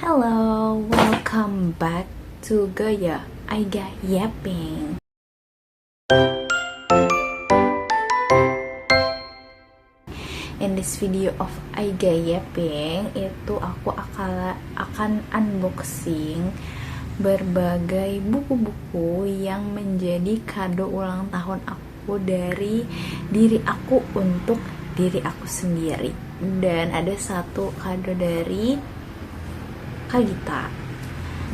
Hello, welcome back to Gaya Aiga Yapping. In this video of Aiga Yapping, itu aku akan unboxing berbagai buku-buku yang menjadi kado ulang tahun aku dari diri aku untuk diri aku sendiri. Dan ada satu kado dari Kak Gita.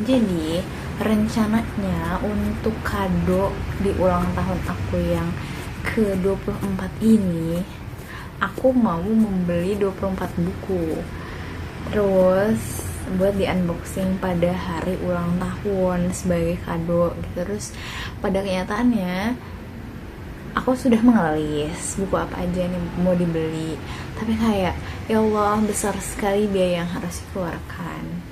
Jadi rencananya untuk kado di ulang tahun aku yang ke-24 ini, aku mau membeli 24 buku. Terus buat di unboxing pada hari ulang tahun sebagai kado gitu. Terus pada kenyataannya aku sudah mengelis buku apa aja nih mau dibeli. Tapi kayak ya Allah, besar sekali biaya yang harus dikeluarkan.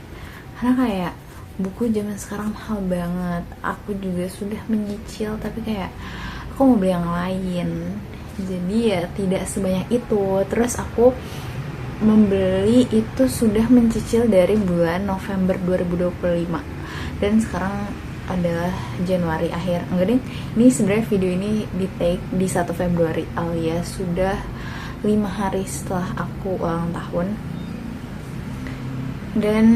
Karena kayak buku zaman sekarang mahal banget. Aku juga sudah menyicil, tapi kayak aku mau beli yang lain. Jadi ya tidak sebanyak itu. Terus aku membeli itu sudah mencicil dari bulan November 2025. Dan sekarang adalah Januari akhir. Enggak deh, ini sebenarnya video ini di take di 1 Februari alias sudah 5 hari setelah aku ulang tahun. Dan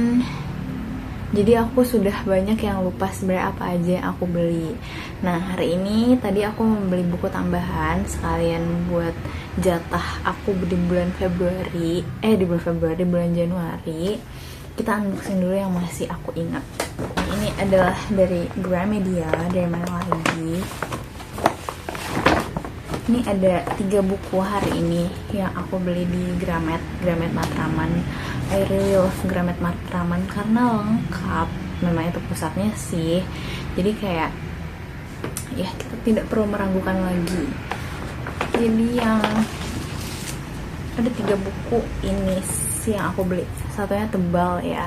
jadi aku sudah banyak yang lupa sebenarnya apa aja yang aku beli. Nah hari ini tadi aku membeli buku tambahan sekalian buat jatah aku di bulan Februari. Di bulan Januari. Kita unboxing dulu yang masih aku ingat. Ini adalah dari Gramedia, dari mana lagi? Ini ada 3 buku hari ini yang aku beli di Gramet Matraman. I really love Gramet Matraman karena lengkap. Memang itu pusatnya sih. Jadi kayak ya kita tidak perlu meragukan lagi. Jadi yang ada 3 buku ini sih yang aku beli. Satunya tebal ya.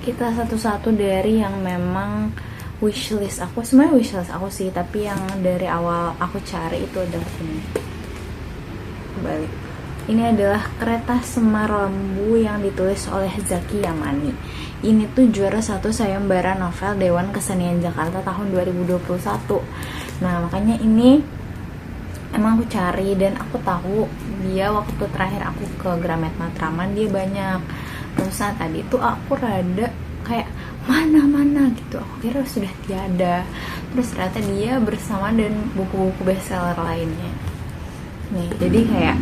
Kita satu-satu dari yang memang wishlist aku. Sebenarnya wishlist aku sih, tapi yang dari awal aku cari itu adalah ini. Kembali. Ini adalah Kereta Semar Lembu yang ditulis oleh Zaki Yamani. Ini tuh juara 1 sayembara novel Dewan Kesenian Jakarta tahun 2021. Nah makanya ini emang aku cari dan aku tahu dia waktu terakhir aku ke Gramet Matraman dia banyak. Terus tadi tuh aku rada kayak mana gitu, aku kira sudah tiada. Terus ternyata dia bersama dan buku-buku bestseller lainnya. Nih jadi kayak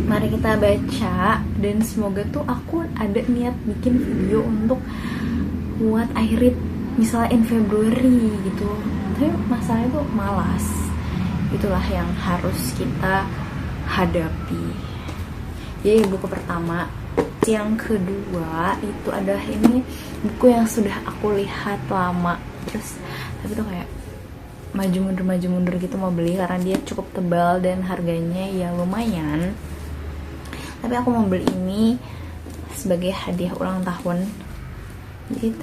mari kita baca, dan semoga tuh aku ada niat bikin video untuk buat I read misalnya in Februari gitu. Tapi masalahnya tuh malas. Itulah yang harus kita hadapi. Jadi buku pertama. Yang kedua itu adalah ini buku yang sudah aku lihat lama. Terus tapi tuh kayak maju mundur gitu mau beli karena dia cukup tebal dan harganya ya lumayan. Tapi aku mau beli ini sebagai hadiah ulang tahun. Jadi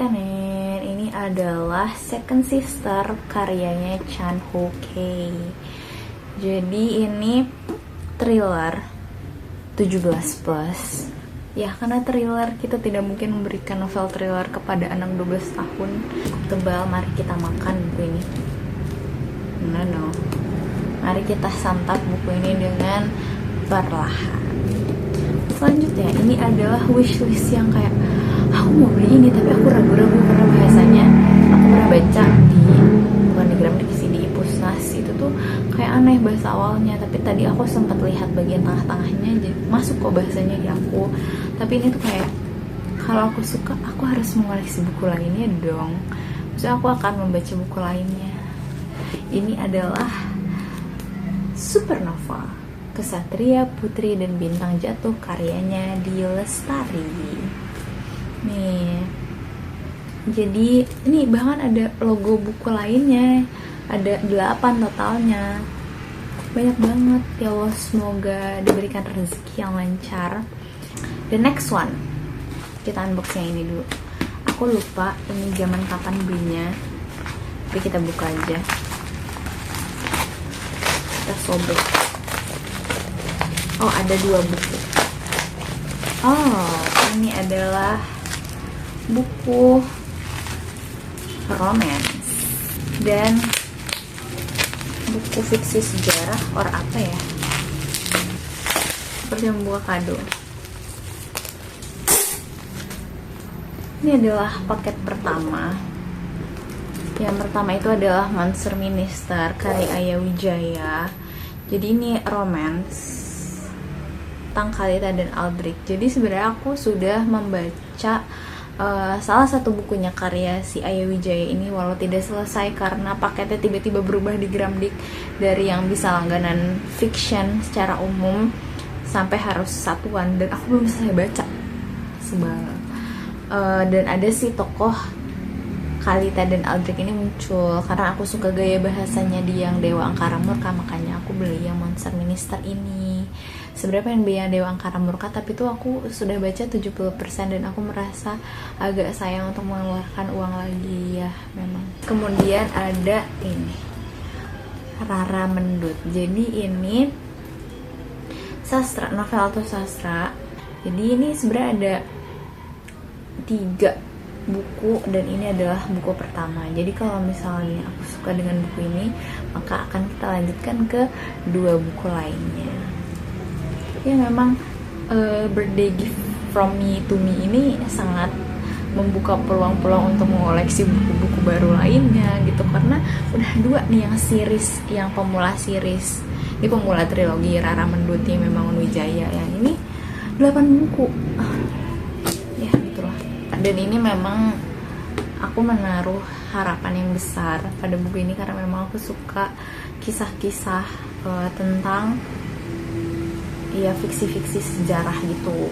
ini adalah Second Sister karyanya Chan Ho Kei. Jadi ini thriller 17+. Ya karena thriller kita tidak mungkin memberikan novel thriller kepada anak 12 tahun. Tebal, mari kita makan buku ini. No. Mari kita santap buku ini dengan perlahan. Selanjutnya ini adalah wishlist yang kayak aku mau beli ini tapi aku ragu-ragu karena bahasanya aku pernah baca bukan di Gramet di Pusnas itu tuh kayak aneh bahasa awalnya. Tapi tadi aku sempat lihat bagian tengah-tengahnya jadi masuk kok bahasanya di aku. Tapi ini tuh kayak kalau aku suka aku harus mengoleksi buku lainnya dong. Maksudnya aku akan membaca buku lainnya. Ini adalah Supernova, Kesatria, Putri, dan Bintang Jatuh karyanya Di Lestari. Nih. Jadi ini bahkan ada logo buku lainnya. Ada 8 totalnya. Banyak banget. Ya Allah, semoga diberikan rezeki yang lancar. The next one. Kita unbox yang ini dulu. Aku lupa ini zaman kapan belinya. Tapi kita buka aja. Kita sobek. Oh, ada 2 buku. Oh, ini adalah buku romance dan buku fiksi sejarah or apa ya, seperti membuka kado. Ini adalah paket pertama. Yang pertama itu adalah Monster Minister karya Aya Wijaya. Jadi ini romance tentang Khalita dan Aldrich. Jadi sebenarnya aku sudah membaca salah satu bukunya karya si Aya Wijaya ini, walau tidak selesai karena paketnya tiba-tiba berubah di Gramdik dari yang bisa langganan fiction secara umum sampai harus satuan, dan aku belum selesai baca. Sebal. Dan ada si tokoh Khalita dan Aldrich ini muncul karena aku suka gaya bahasanya di yang Dewa Angkara Murka, makanya aku beli yang Monster Minister ini. Sebenarnya pengen beli yang Dewa Angkara Murka, tapi tuh aku sudah baca 70% dan aku merasa agak sayang untuk mengeluarkan uang lagi ya memang. Kemudian ada ini Rara Mendut. Jadi ini sastra, novel atau sastra. Jadi ini sebenarnya ada 3 buku dan ini adalah buku pertama. Jadi kalau misalnya aku suka dengan buku ini, maka akan kita lanjutkan ke 2 buku lainnya. Ya memang birthday gift from me to me ini sangat membuka peluang-peluang untuk mengoleksi buku-buku baru lainnya gitu, karena udah 2 nih yang series, yang pemula series. Ini pemula trilogi Rara Mendut yang memang Wijaya, yang ini 8 buku. Ya gitulah. Dan ini memang aku menaruh harapan yang besar pada buku ini karena memang aku suka kisah-kisah tentang ya fiksi-fiksi sejarah gitu.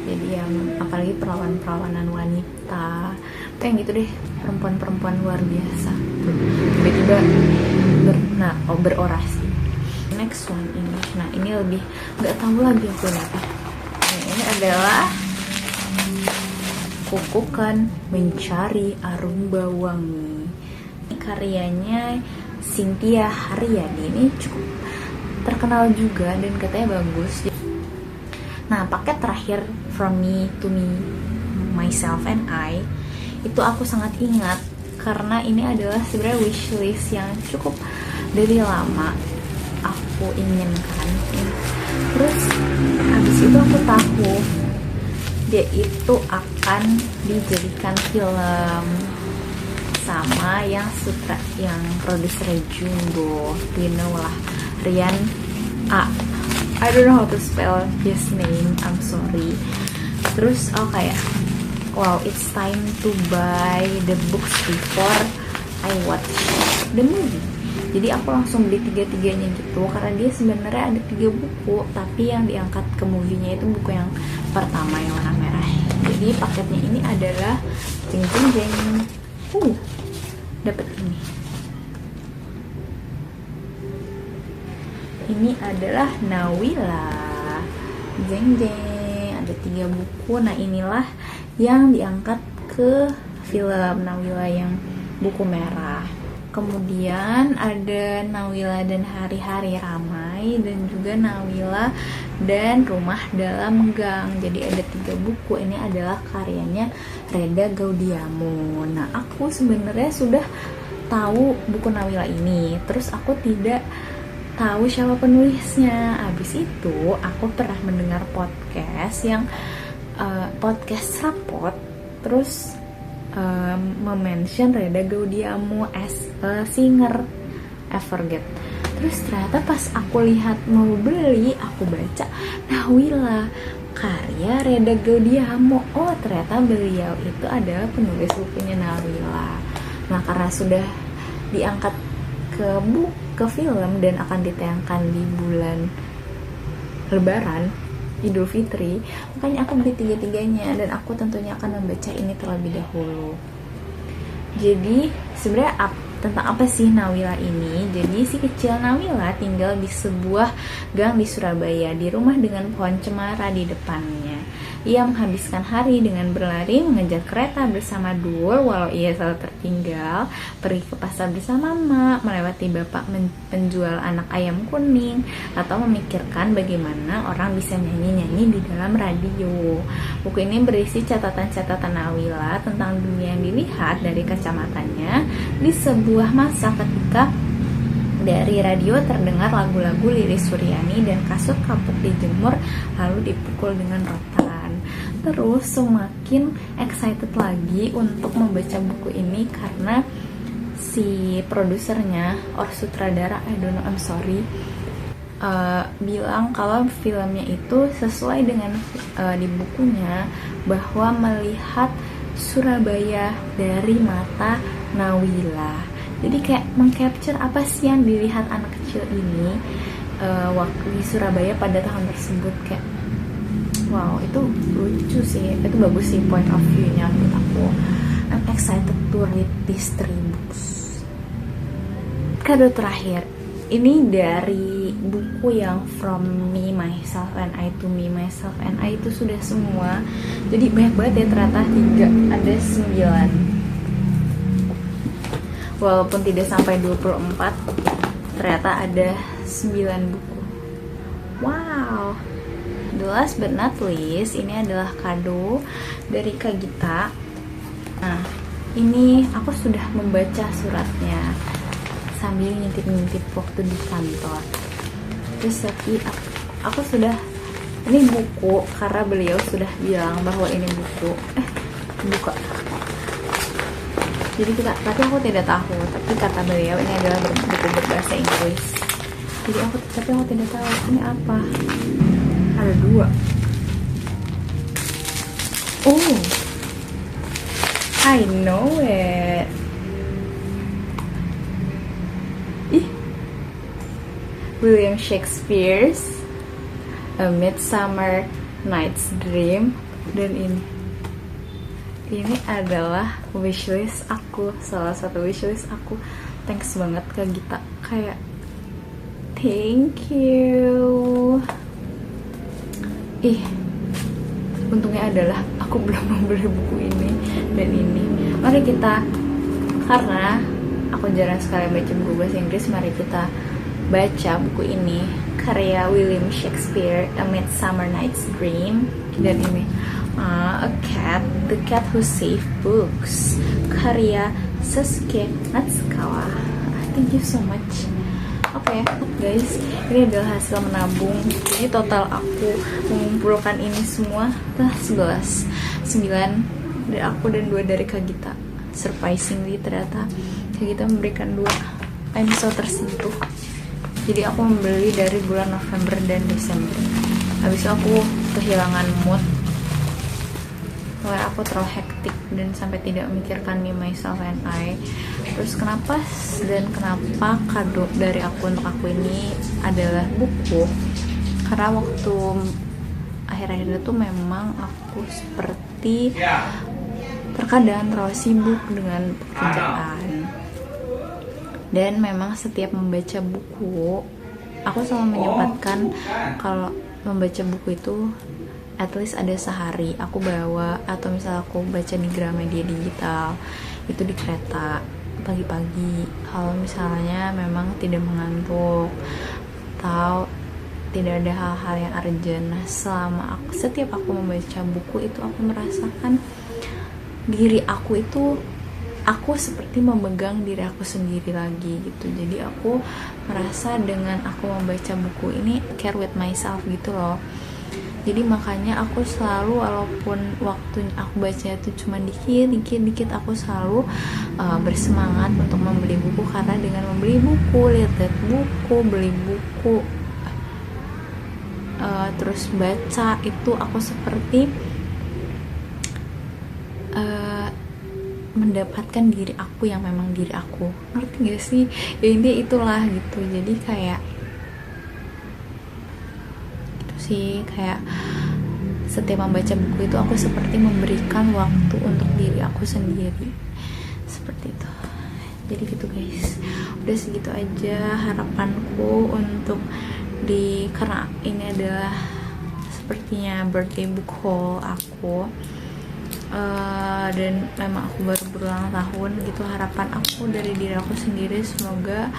Jadi yang apalagi perawan-perawanan wanita, kayak gitu deh, perempuan-perempuan luar biasa. Tiba-tiba berorasi. Next one ini, nah ini lebih nggak tahu lagi aku apa. Nah, ini adalah Kukukan Mencari Arumba Wangi. Karyanya Cynthia Haryadi, ini cukup terkenal juga dan katanya bagus. Nah, paket terakhir From Me to Me, Myself and I itu aku sangat ingat karena ini adalah sebenarnya wishlist yang cukup dari lama aku inginkan. Terus habis itu aku tahu dia itu akan dijadikan film sama yang produser Jumbo, you know lah, Rian A. I don't know how to spell his name, I'm sorry. Terus kayak wow, it's time to buy the books before I watch the movie. Jadi aku langsung beli 3-3-nya gitu karena dia sebenarnya ada 3 buku, tapi yang diangkat ke movie-nya itu buku yang pertama yang warna merah. Jadi paketnya ini adalah jeng dapat ini. Ini adalah Nawila. Jeng ada 3 buku. Nah, inilah yang diangkat ke film Nawila yang buku merah. Kemudian ada Nawila dan Hari-Hari Ramai dan juga Nawila dan Rumah Dalam Gang. Jadi ada 3 buku. Ini adalah karyanya Reda Gaudiamo. Nah, aku sebenarnya sudah tahu buku Nawila ini. Terus aku tidak tahu siapa penulisnya. Habis itu aku pernah mendengar podcast yang podcast Rapot. Terus mention Reda Gaudiamo as a singer, I forget. Terus ternyata pas aku lihat mau beli, aku baca Nawila karya Reda Gaudiamo. Oh, ternyata beliau itu adalah penulis bukunya Nawila. Nah, karena sudah diangkat ke film dan akan ditayangkan di bulan Lebaran, Idul Fitri, makanya aku beli 3-3-nya dan aku tentunya akan membaca ini terlebih dahulu. Jadi sebenarnya Tentang apa sih Nawila ini? Jadi si kecil Nawila tinggal di sebuah gang di Surabaya, di rumah dengan pohon cemara di depannya. Ia menghabiskan hari dengan berlari, mengejar kereta bersama Dul walau ia selalu tertinggal, pergi ke pasar bersama Mak, melewati bapak penjual anak ayam kuning, atau memikirkan bagaimana orang bisa nyanyi-nyanyi di dalam radio. Buku ini berisi catatan-catatan Nawila tentang dunia yang dilihat dari kacamatanya di sebuah masa ketika dari radio terdengar lagu-lagu Lilis Suryani dan kasur kapuk dijemur lalu dipukul dengan rotan. Terus semakin excited lagi untuk membaca buku ini karena si produsernya or sutradara, I don't know, I'm sorry, bilang kalau filmnya itu sesuai dengan di bukunya, bahwa melihat Surabaya dari mata Nawila. Jadi kayak mengcapture apa sih yang dilihat anak kecil ini waktu di Surabaya pada tahun tersebut. Kayak wow, itu lucu sih, itu bagus sih point of view-nya menurut aku. I'm excited to read these 3 books. Kado terakhir, ini dari buku yang From Me, Myself, and I to Me, Myself, and I itu sudah semua. Jadi banyak banget ya ternyata, 3, ada 9. Walaupun tidak sampai 24, ternyata ada 9 buku. Wow. The last but not least, ini adalah kado dari Kak Gita. Nah, ini aku sudah membaca suratnya sambil ngintip-ngintip waktu di kantor. Terus tapi aku sudah, ini buku karena beliau sudah bilang bahwa ini buku. Buka. Jadi tapi aku tidak tahu. Tapi kata beliau ini adalah buku berbahasa Inggris. Jadi aku tidak tahu ini apa. Ada 2. Oh, I know it. William Shakespeare's A Midsummer Night's Dream. Dan ini adalah wishlist aku, salah satu wishlist aku. Thanks banget Kak Gita, kayak thank you. Untungnya adalah aku belum membeli buku ini dan ini. Mari kita, karena aku jarang sekali baca buku bahasa Inggris, mari kita baca buku ini, karya William Shakespeare, A Midsummer Night's Dream. Dan ini The Cat Who Saved Books, karya Sasuke Natsukawa. Thank you so much. Oke, guys, ini adalah hasil menabung. Jadi total aku mengumpulkan ini semua 11, 9 dari aku dan 2 dari Kak Gita. Surprisingly ternyata Kak Gita memberikan 2. I'm so tersentuh. Jadi aku membeli dari bulan November dan Desember. Habis itu aku kehilangan mood, mulai aku terlalu hektik dan sampai tidak memikirkan Me, Myself, and I. Terus kenapa kado dari aku untuk aku ini adalah buku, karena waktu akhir-akhir itu memang aku seperti terkadang terlalu sibuk dengan pekerjaan. Dan memang setiap membaca buku, aku selalu menyempatkan kalau membaca buku itu at least ada sehari aku bawa, atau misal aku baca di Gramedia digital itu di kereta pagi-pagi, kalau misalnya memang tidak mengantuk atau tidak ada hal-hal yang urgent. Nah, setiap aku membaca buku itu aku merasakan diri aku itu, aku seperti memegang diri aku sendiri lagi gitu. Jadi aku merasa dengan aku membaca buku ini care with myself gitu loh. Jadi makanya aku selalu, walaupun waktu aku baca itu cuma dikit, aku selalu bersemangat untuk membeli buku, karena dengan membeli buku, lihat buku, beli buku, terus baca itu aku seperti mendapatkan diri aku yang memang diri aku. Ngerti gak sih? Ya intinya itulah gitu. Jadi kayak sih, kayak setiap membaca buku itu aku seperti memberikan waktu untuk diri aku sendiri, seperti itu. Jadi gitu guys, udah segitu aja harapanku untuk karena ini adalah sepertinya birthday book haul aku. Dan memang aku baru berulang tahun gitu. Harapan aku dari diri aku sendiri, semoga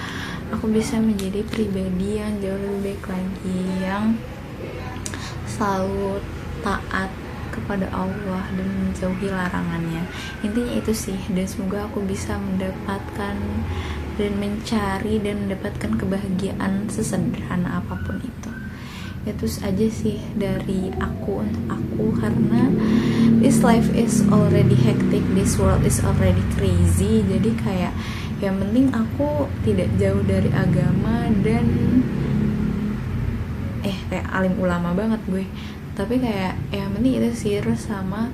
aku bisa menjadi pribadi yang jauh lebih baik lagi, yang selalu taat kepada Allah dan menjauhi larangannya. Intinya itu sih, dan semoga aku bisa mendapatkan dan mencari dan mendapatkan kebahagiaan sesederhana apapun itu. Itu aja sih dari aku untuk aku, karena this life is already hectic, this world is already crazy. Jadi kayak yang penting aku tidak jauh dari agama dan kayak alim ulama banget gue, tapi kayak yang penting itu sih, terus sama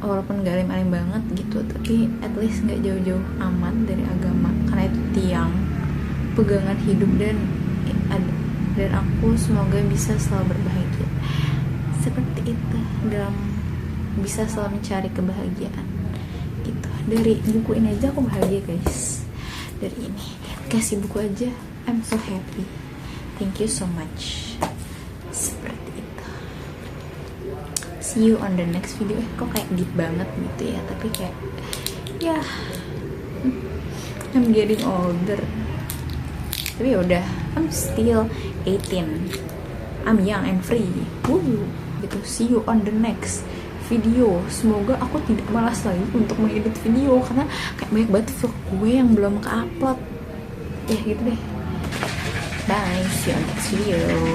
walaupun gak alim-alim banget gitu, tapi at least gak jauh-jauh amat dari agama, karena itu tiang pegangan hidup. Dan aku semoga bisa selalu berbahagia seperti itu, dalam bisa selalu mencari kebahagiaan gitu. Dari buku ini aja aku bahagia guys, dari ini kasih buku aja I'm so happy. Thank you so much. Seperti itu. See you on the next video. Kok kayak deep banget gitu ya, tapi kayak ya I'm getting older. Tapi yaudah, I'm still 18. I'm young and free. Woo, gitu. See you on the next video. Semoga aku tidak malas lagi untuk mengedit video, karena kayak banyak banget vlog gue yang belum ke-upload. Ya gitu deh. Bye, see you on next video.